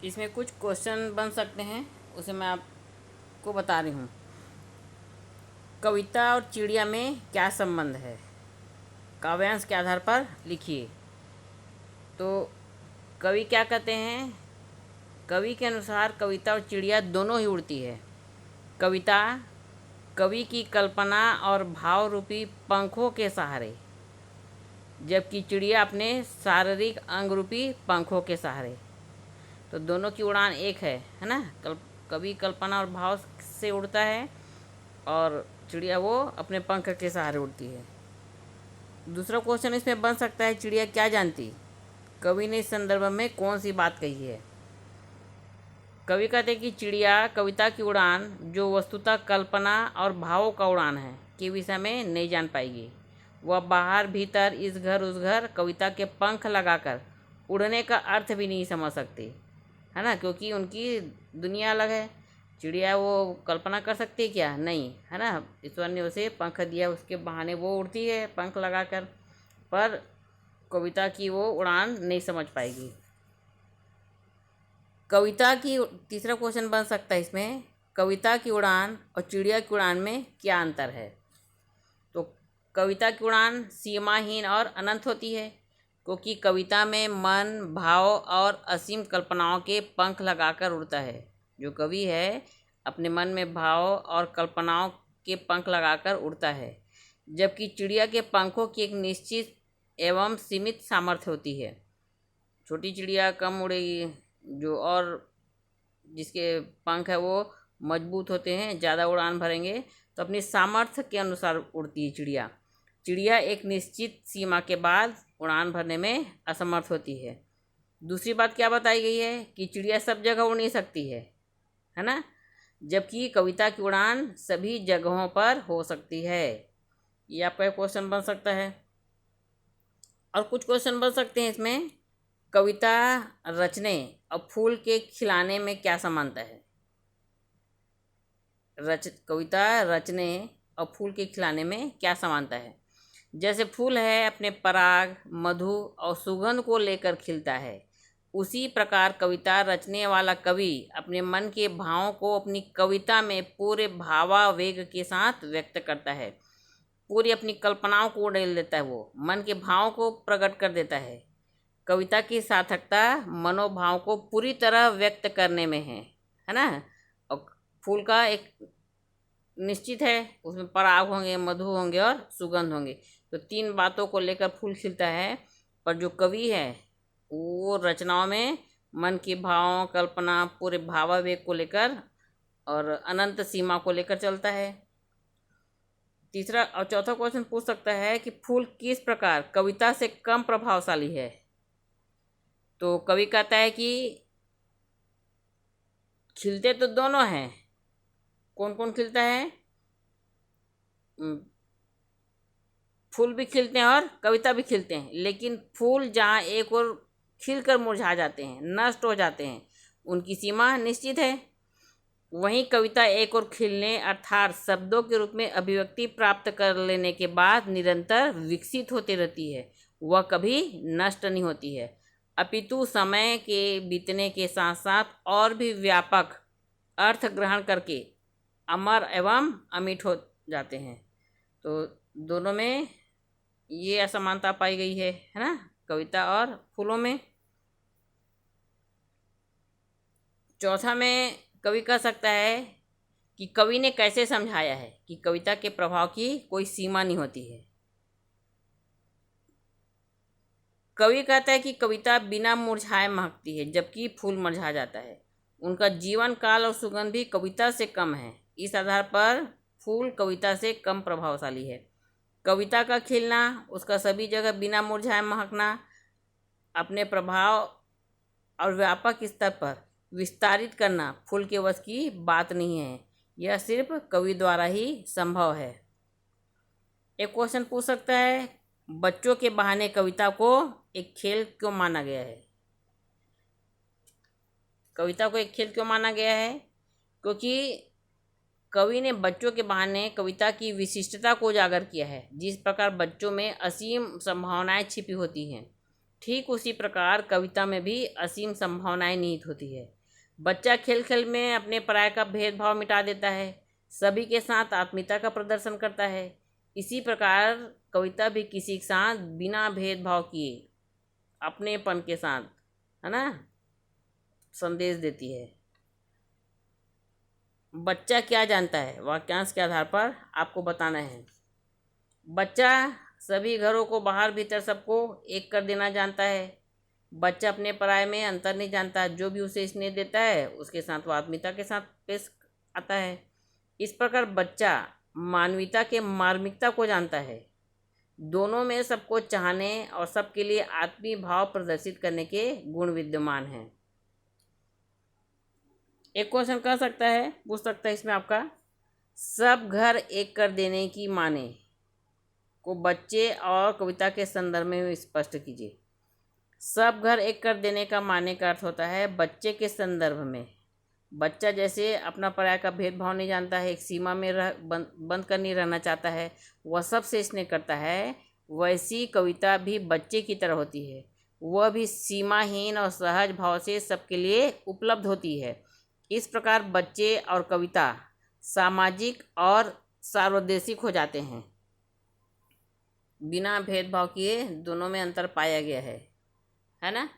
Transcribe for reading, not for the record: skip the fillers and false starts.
इसमें कुछ क्वेश्चन बन सकते हैं, उसे मैं आपको बता रही हूँ। कविता और चिड़िया में क्या संबंध है? काव्यांश के आधार पर लिखिए। तो कवि क्या कहते हैं? कवि के अनुसार कविता और चिड़िया दोनों ही उड़ती है। कविता कवि की कल्पना और भाव रूपी पंखों के सहारे, जबकि चिड़िया अपने शारीरिक अंग रूपी पंखों के सहारे। तो दोनों की उड़ान एक है ना। कवि कल्पना और भाव से उड़ता है और चिड़िया वो अपने पंख के सहारे उड़ती है। दूसरा क्वेश्चन इसमें बन सकता है, चिड़िया क्या जानती? कवि ने इस संदर्भ में कौन सी बात कही है? कवि कहते हैं कि चिड़िया कविता की उड़ान, जो वस्तुतः कल्पना और भावों का उड़ान है, के विषय में नहीं जान पाएगी। वह बाहर भीतर इस घर उस घर कविता के पंख लगाकर उड़ने का अर्थ भी नहीं समझ सकती है ना, क्योंकि उनकी दुनिया अलग है। चिड़िया वो कल्पना कर सकती है क्या? नहीं, है ना। ईश्वर ने उसे पंख दिया, उसके बहाने वो उड़ती है पंख लगाकर, पर कविता की वो उड़ान नहीं समझ पाएगी। कविता की तीसरा क्वेश्चन बन सकता है इसमें, कविता की उड़ान और चिड़िया की उड़ान में क्या अंतर है? तो कविता की उड़ान सीमाहीन और अनंत होती है, क्योंकि कविता में मन, भाव और असीम कल्पनाओं के पंख लगाकर उड़ता है। जो कवि है अपने मन में भाव और कल्पनाओं के पंख लगाकर उड़ता है, जबकि चिड़िया के पंखों की एक निश्चित एवं सीमित सामर्थ्य होती है। छोटी चिड़िया कम उड़ेगी, जो और जिसके पंख है वो मजबूत होते हैं, ज़्यादा उड़ान भरेंगे, तो अपनी सामर्थ्य के अनुसार उड़ती है चिड़िया। चिड़िया एक निश्चित सीमा के बाद उड़ान भरने में असमर्थ होती है। दूसरी बात क्या बताई गई है कि चिड़िया सब जगह उड़ नहीं सकती है ना, जबकि कविता की उड़ान सभी जगहों पर हो सकती है। ये आपका क्वेश्चन बन सकता है। और कुछ क्वेश्चन बन सकते हैं इसमें, कविता रचने और फूल के खिलाने में क्या समानता है? कविता रचने और फूल के खिलाने में क्या समानता है? जैसे फूल है अपने पराग, मधु और सुगंध को लेकर खिलता है, उसी प्रकार कविता रचने वाला कवि अपने मन के भावों को अपनी कविता में पूरे भावावेग के साथ व्यक्त करता है। पूरी अपनी कल्पनाओं को उड़ेल देता है, वो मन के भावों को प्रकट कर देता है। कविता की सार्थकता मनोभाव को पूरी तरह व्यक्त करने में है ना। और फूल का एक निश्चित है, उसमें पराग होंगे, मधु होंगे और सुगंध होंगे, तो तीन बातों को लेकर फूल खिलता है। पर जो कवि है वो रचनाओं में मन के भावों, कल्पना, पूरे भावावेग को लेकर और अनंत सीमा को लेकर चलता है। तीसरा और चौथा क्वेश्चन पूछ सकता है कि फूल किस प्रकार कविता से कम प्रभावशाली है? तो कवि कहता है कि खिलते तो दोनों हैं। कौन कौन खिलता है? फूल भी खिलते हैं और कविता भी खिलते हैं, लेकिन फूल जहाँ एक और खिलकर मुरझा जाते हैं, नष्ट हो जाते हैं, उनकी सीमा निश्चित है। वहीं कविता एक और खिलने अर्थात शब्दों के रूप में अभिव्यक्ति प्राप्त कर लेने के बाद निरंतर विकसित होती रहती है, वह कभी नष्ट नहीं होती है, अपितु समय के बीतने के साथ साथ और भी व्यापक अर्थ ग्रहण करके अमर एवं अमिट हो जाते हैं। तो दोनों में ये असमानता पाई गई है ना, कविता और फूलों में। चौथा में कवि कह सकता है कि कवि ने कैसे समझाया है कि कविता के प्रभाव की कोई सीमा नहीं होती है। कवि कहता है कि कविता बिना मुरझाए महकती है, जबकि फूल मुरझा जाता है। उनका जीवन काल और सुगंध भी कविता से कम है। इस आधार पर फूल कविता से कम प्रभावशाली है। कविता का खिलना, उसका सभी जगह बिना मुरझाए महकना, अपने प्रभाव और व्यापक स्तर पर विस्तारित करना फूल के वश की बात नहीं है। यह सिर्फ कवि द्वारा ही संभव है। एक क्वेश्चन पूछ सकता है, बच्चों के बहाने कविता को एक खेल क्यों माना गया है? कविता को एक खेल क्यों माना गया है? क्योंकि कवि ने बच्चों के बहाने कविता की विशिष्टता को उजागर किया है। जिस प्रकार बच्चों में असीम संभावनाएं छिपी होती हैं, ठीक उसी प्रकार कविता में भी असीम संभावनाएं निहित होती है। बच्चा खेल खेल में अपने पराये का भेदभाव मिटा देता है, सभी के साथ आत्मीयता का प्रदर्शन करता है। इसी प्रकार कविता भी किसी के साथ बिना भेदभाव किए अपनेपन के साथ, है ना, संदेश देती है। बच्चा क्या जानता है, वाक्यांश के आधार पर आपको बताना है। बच्चा सभी घरों को बाहर भीतर सबको एक कर देना जानता है। बच्चा अपने पराये में अंतर नहीं जानता, जो भी उसे स्नेह देता है उसके साथ वो आत्मीयता के साथ पेश आता है। इस प्रकार बच्चा मानवीयता के मार्मिकता को जानता है, दोनों में सबको चाहने और सबके लिए आत्मीय भाव प्रदर्शित करने के गुण विद्यमान हैं। एक क्वेश्चन कर सकता है, पूछ सकता है इसमें आपका, सब घर एक कर देने की माने को बच्चे और कविता के संदर्भ में स्पष्ट कीजिए। सब घर एक कर देने का माने का अर्थ होता है बच्चे के संदर्भ में। बच्चा जैसे अपना पराया का भेदभाव नहीं जानता है, एक सीमा में बंद कर नहीं रहना चाहता है, वह सबसे स्नेह करता है, वैसी कविता भी बच्चे की तरह होती है। वह भी सीमाहीन और सहज भाव से सबके लिए उपलब्ध होती है। इस प्रकार बच्चे और कविता सामाजिक और सार्वदेशिक हो जाते हैं। बिना भेदभाव किए दोनों में अंतर पाया गया है ना।